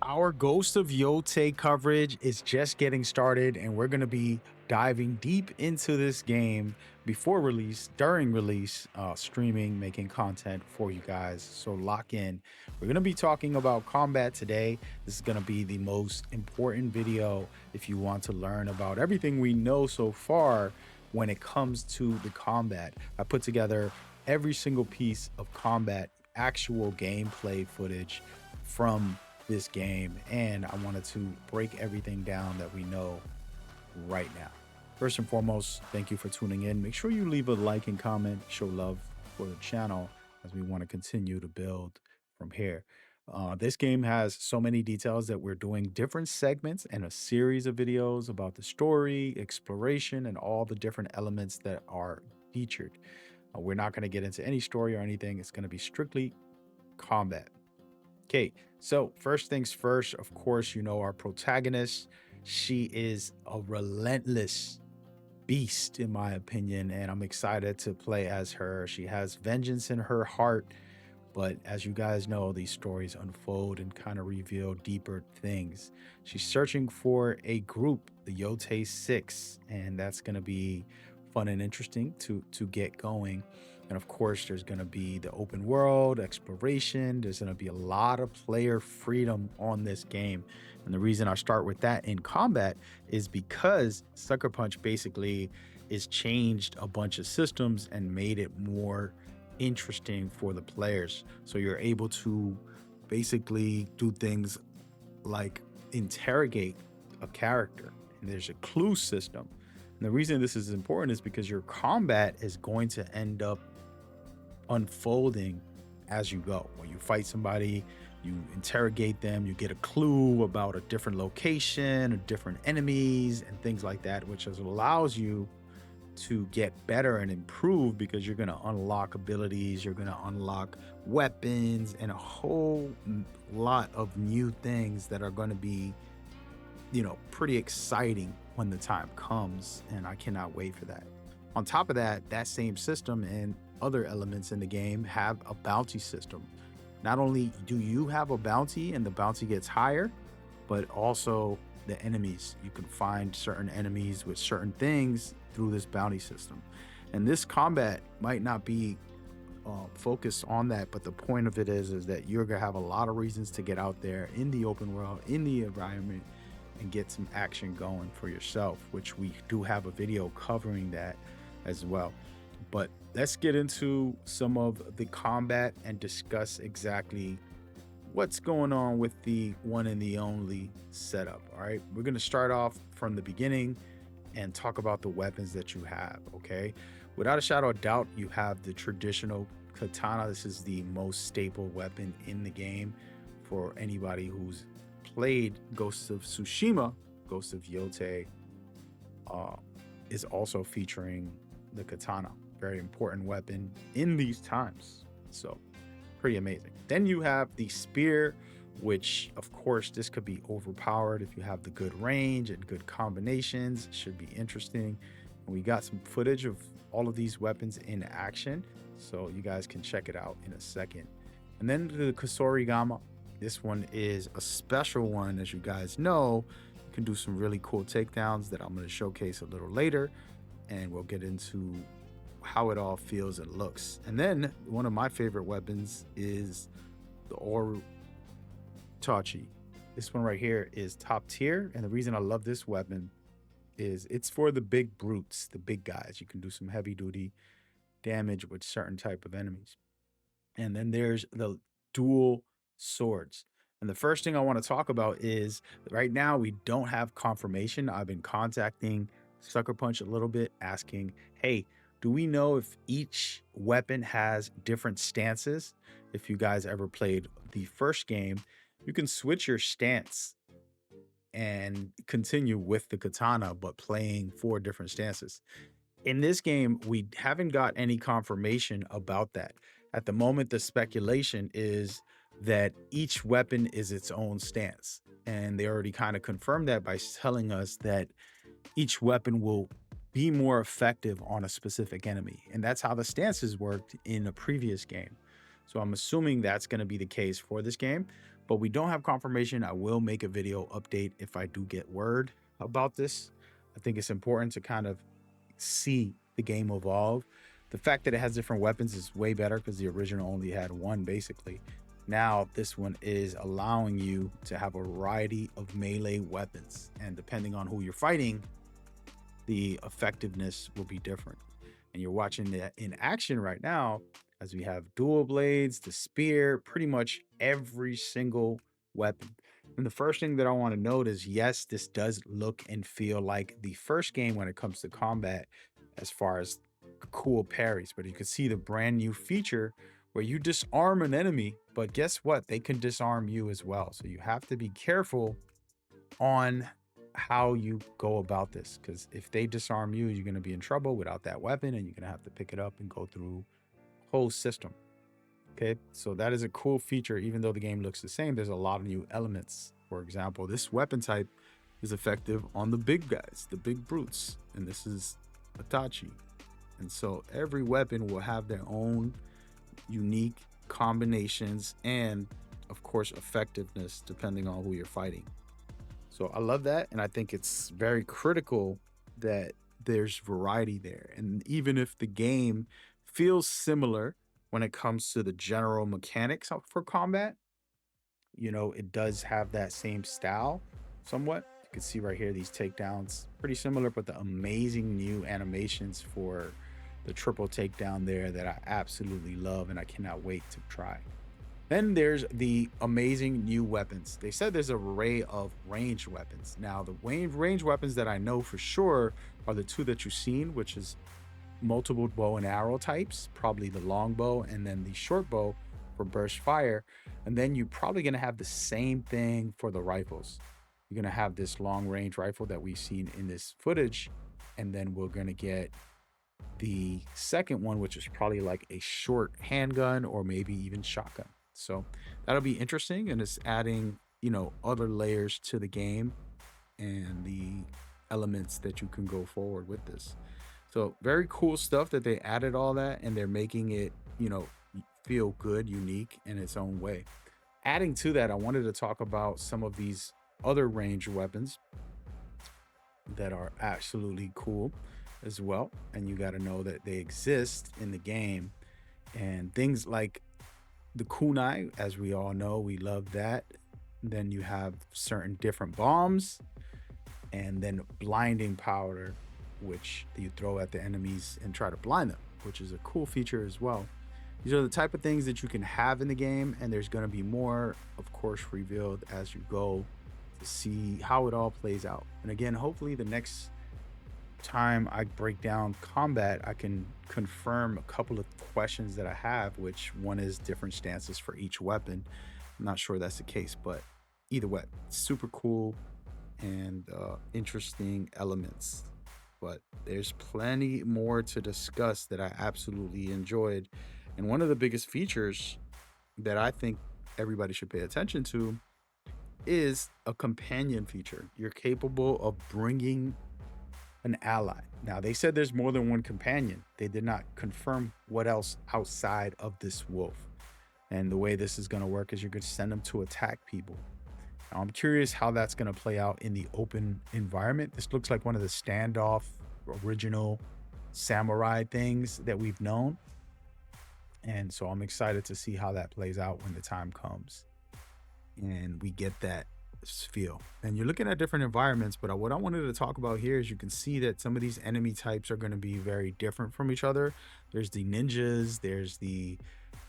Our Ghost of Yōtei coverage is just getting started, and we're going to be diving deep into this game before release, during release, streaming, making content for you guys. So lock in. We're going to be talking about combat today. This is going to be the most important video if you want to learn about everything we know so far when it comes to the combat. I put together every single piece of combat, actual gameplay footage from this game, and I wanted to break everything down that we know right now. First and foremost, thank you for tuning in. Make sure you leave a like and comment, show love for the channel as we want to continue to build from here. This game has so many details that we're doing different segments and a series of videos about the story, exploration, and all the different elements that are featured. We're not going to get into any story or anything. It's going to be strictly combat. Okay, so first things first, of course, you know our protagonist. She is a relentless beast, in my opinion, and I'm excited to play as her. She has vengeance in her heart, but as you guys know, these stories unfold and kind of reveal deeper things. She's searching for a group, the Yōtei 6, and that's going to be fun and interesting to get going. And of course, there's going to be the open world exploration. There's going to be a lot of player freedom on this game. And the reason I start with that in combat is because Sucker Punch basically is changed a bunch of systems and made it more interesting for the players. So you're able to basically do things like interrogate a character. And there's a clue system. And the reason this is important is because your combat is going to end up unfolding as you go. When you fight somebody, you interrogate them, you get a clue about a different location or different enemies and things like that, which allows you to get better and improve because you're going to unlock abilities, you're going to unlock weapons, and a whole lot of new things that are going to be, you know, pretty exciting when the time comes, and I cannot wait for that. On top of that, that same system and other elements in the game have a bounty system. Not only do you have a bounty and the bounty gets higher, but also the enemies. You can find certain enemies with certain things through this bounty system. And this combat might not be focused on that, but the point of it is that you're gonna have a lot of reasons to get out there in the open world, in the environment, and get some action going for yourself, which we do have a video covering that as well. But let's get into some of the combat and discuss exactly what's going on with the one and the only setup. All right, we're going to start off from the beginning and talk about the weapons that you have. Okay, without a shadow of doubt, you have the traditional katana. This is the most staple weapon in the game for anybody who's played Ghost of Tsushima. Ghost of Yōtei is also featuring the katana. Very important weapon in these times. So pretty amazing. Then you have the spear, which of course this could be overpowered if you have the good range and good combinations. Should be interesting. And we got some footage of all of these weapons in action, so you guys can check it out in a second. And then the Kusorigama. This one is a special one, as you guys know. You can do some really cool takedowns that I'm going to showcase a little later, and we'll get into how it all feels and looks. And then one of my favorite weapons is the Tachi. This one right here is top tier, and the reason I love this weapon is it's for the big brutes, the big guys. You can do some heavy duty damage with certain type of enemies. And then there's the dual swords. And the first thing I want to talk about is right now we don't have confirmation. I've been contacting Sucker Punch a little bit, asking, hey, do we know if each weapon has different stances? If you guys ever played the first game, you can switch your stance and continue with the katana, but playing 4 different stances. In this game, we haven't got any confirmation about that. At the moment, the speculation is that each weapon is its own stance. And they already kind of confirmed that by telling us that each weapon will be more effective on a specific enemy. And that's how the stances worked in a previous game. So I'm assuming that's going to be the case for this game. but we don't have confirmation. I will make a video update if I do get word about this. I think it's important to kind of see the game evolve. The fact that it has different weapons is way better because the original only had one basically. Now, this one is allowing you to have a variety of melee weapons, and depending on who you're fighting, the effectiveness will be different. And you're watching that in action right now as we have dual blades, the spear, pretty much every single weapon. And the first thing that I want to note is yes, this does look and feel like the first game when it comes to combat as far as cool parries, but you can see the brand new feature where you disarm an enemy, but guess what? They can disarm you as well. So you have to be careful on how you go about this, because if they disarm you, you're going to be in trouble without that weapon, and you're going to have to pick it up and go through whole system. Okay, so that is a cool feature. Even though the game looks the same, there's a lot of new elements. For example, this weapon type is effective on the big guys, the big brutes, and this is Itachi. And so every weapon will have their own unique combinations and, of course, effectiveness depending on who you're fighting. So I love that. And I think it's very critical that there's variety there. And even if the game feels similar when it comes to the general mechanics for combat, it does have that same style somewhat. You can see right here, these takedowns, pretty similar, but the amazing new animations for the triple takedown there that I absolutely love and I cannot wait to try. Then there's the amazing new weapons. They said there's an array of ranged weapons. Now, the ranged weapons that I know for sure are the two that you've seen, which is multiple bow and arrow types, probably the long bow and then the short bow for burst fire. And then you're probably going to have the same thing for the rifles. You're going to have this long range rifle that we've seen in this footage. And then we're going to get the second one, which is probably like a short handgun or maybe even shotgun. So that'll be interesting, and it's adding, other layers to the game and the elements that you can go forward with this. So very cool stuff that they added all that, and they're making it, feel good, unique in its own way. Adding to that, I wanted to talk about some of these other ranged weapons that are absolutely cool as well. And you got to know that they exist in the game, and things like the kunai, as we all know, we love that. Then you have certain different bombs, and then blinding powder, which you throw at the enemies and try to blind them, which is a cool feature as well. These are the type of things that you can have in the game, and there's going to be more, of course, revealed as you go to see how it all plays out. And again, hopefully the next time I break down combat, I can confirm a couple of questions that I have, which one is different stances for each weapon. I'm not sure that's the case, but either way, super cool and interesting elements. But there's plenty more to discuss that I absolutely enjoyed. And one of the biggest features that I think everybody should pay attention to is a companion feature. You're capable of bringing an ally. Now, they said there's more than one companion. They did not confirm what else outside of this wolf. And the way this is going to work is you're going to send them to attack people. Now, I'm curious how that's going to play out in the open environment. This looks like one of the standoff original samurai things that we've known. And so I'm excited to see how that plays out when the time comes and we get that feel. And you're looking at different environments, but what I wanted to talk about here is you can see that some of these enemy types are going to be very different from each other. There's the ninjas, there's the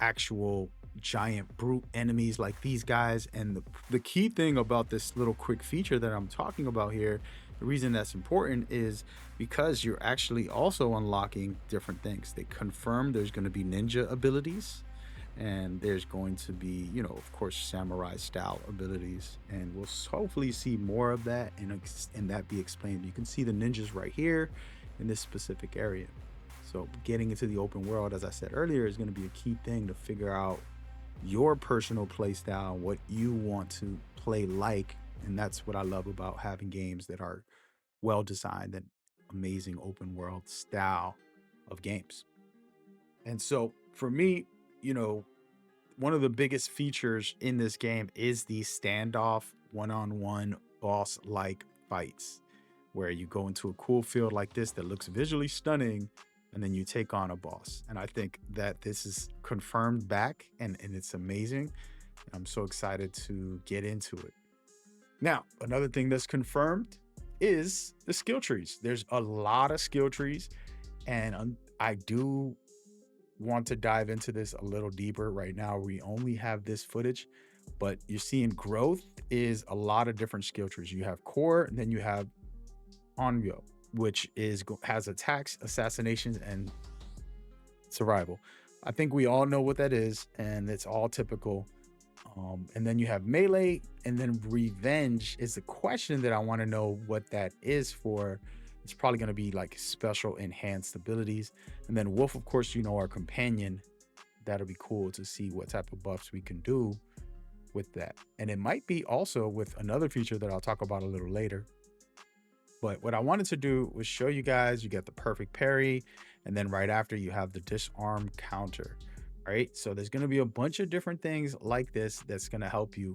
actual giant brute enemies like these guys. And the key thing about this little quick feature that I'm talking about here, the reason that's important is because you're actually also unlocking different things. They confirm there's going to be ninja abilities, and there's going to be, of course, samurai style abilities, and we'll hopefully see more of that and that be explained. You can see the ninjas right here in this specific area. So getting into the open world, as I said earlier, is going to be a key thing to figure out your personal play style, what you want to play like. And that's what I love about having games that are well designed and amazing open world style of games. And so for me, one of the biggest features in this game is the standoff one-on-one boss like fights, where you go into a cool field like this that looks visually stunning, and then you take on a boss. And I think that this is confirmed back, and it's amazing. I'm so excited to get into it. Now, another thing that's confirmed is the skill trees. There's a lot of skill trees, and I do want to dive into this a little deeper. Right now, we only have this footage, but you're seeing growth is a lot of different skill trees. You have core, and then you have onryo, which has attacks, assassinations, and survival. I think we all know what that is, and it's all typical. And then you have melee, and then revenge is the question that I want to know what that is for. It's probably going to be like special enhanced abilities. And then wolf, of course, you know, our companion. That'll be cool to see what type of buffs we can do with that. And it might be also with another feature that I'll talk about a little later. But what I wanted to do was show you guys, you get the perfect parry, and then right after you have the disarm counter. Right, so there's going to be a bunch of different things like this that's going to help you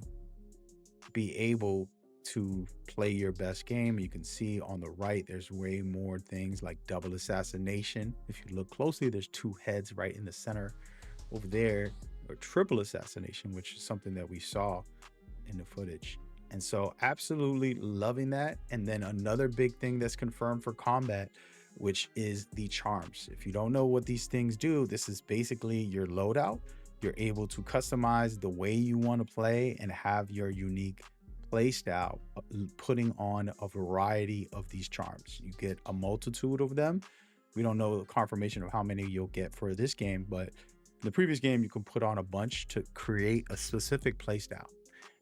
be able to play your best game. You can see on the right there's way more things like double assassination. If you look closely, there's two heads right in the center over there, or triple assassination, which is something that we saw in the footage. And so absolutely loving that. And then another big thing that's confirmed for combat, which is the charms. If you don't know what these things do, this is basically your loadout. You're able to customize the way you want to play and have your unique play style, putting on a variety of these charms. You get a multitude of them. We don't know the confirmation of how many you'll get for this game, but in the previous game, you can put on a bunch to create a specific play style.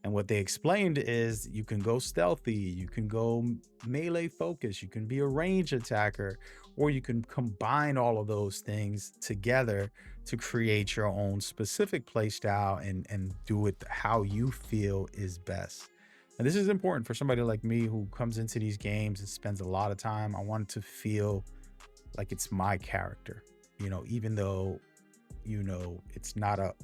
And what they explained is you can go stealthy, you can go melee focus, you can be a range attacker, or you can combine all of those things together to create your own specific play style and do it how you feel is best. And this is important for somebody like me who comes into these games and spends a lot of time. I want to feel like it's my character, you know, even though, you know, it's not a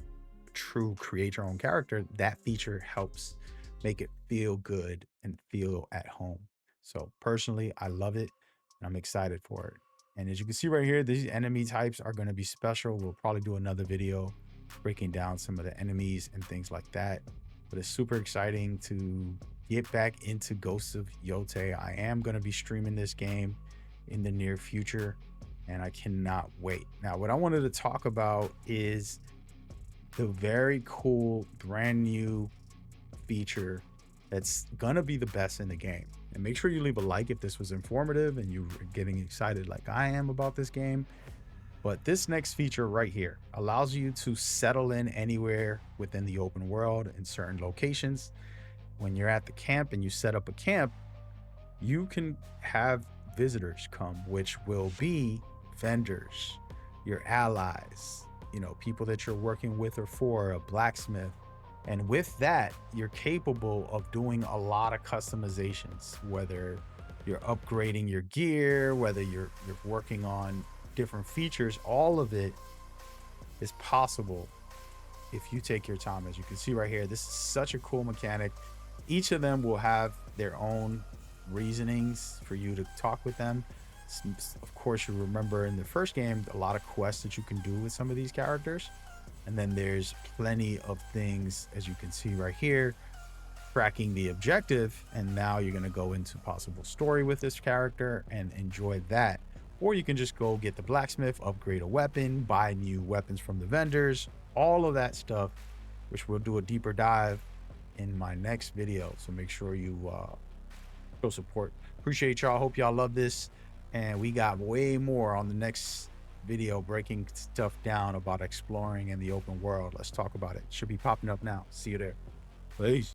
true create your own character. That feature helps make it feel good and feel at home. So personally, I love it and I'm excited for it. And as you can see right here, these enemy types are going to be special. We'll probably do another video breaking down some of the enemies and things like that. But it's super exciting to get back into Ghost of Yōtei. I am going to be streaming this game in the near future and I cannot wait. Now, what I wanted to talk about is the very cool brand new feature that's gonna be the best in the game. And make sure you leave a like if this was informative and you're getting excited like I am about this game. But this next feature right here allows you to settle in anywhere within the open world in certain locations. When you're at the camp and you set up a camp, you can have visitors come, which will be vendors, your allies, you know, people that you're working with or for, a blacksmith. And with that, you're capable of doing a lot of customizations, whether you're upgrading your gear, whether you're working on different features. All of it is possible if you take your time. As you can see right here, this is such a cool mechanic. Each of them will have their own reasonings for you to talk with them. Of course, you remember in the first game, a lot of quests that you can do with some of these characters. And then there's plenty of things, as you can see right here, tracking the objective. And now you're going to go into possible story with this character and enjoy that. Or you can just go get the blacksmith, upgrade a weapon, buy new weapons from the vendors, all of that stuff, which we'll do a deeper dive in my next video. So make sure you show support. Appreciate y'all. Hope y'all love this. And we got way more on the next video, breaking stuff down about exploring in the open world. Let's talk about it. Should be popping up now. See you there. Peace.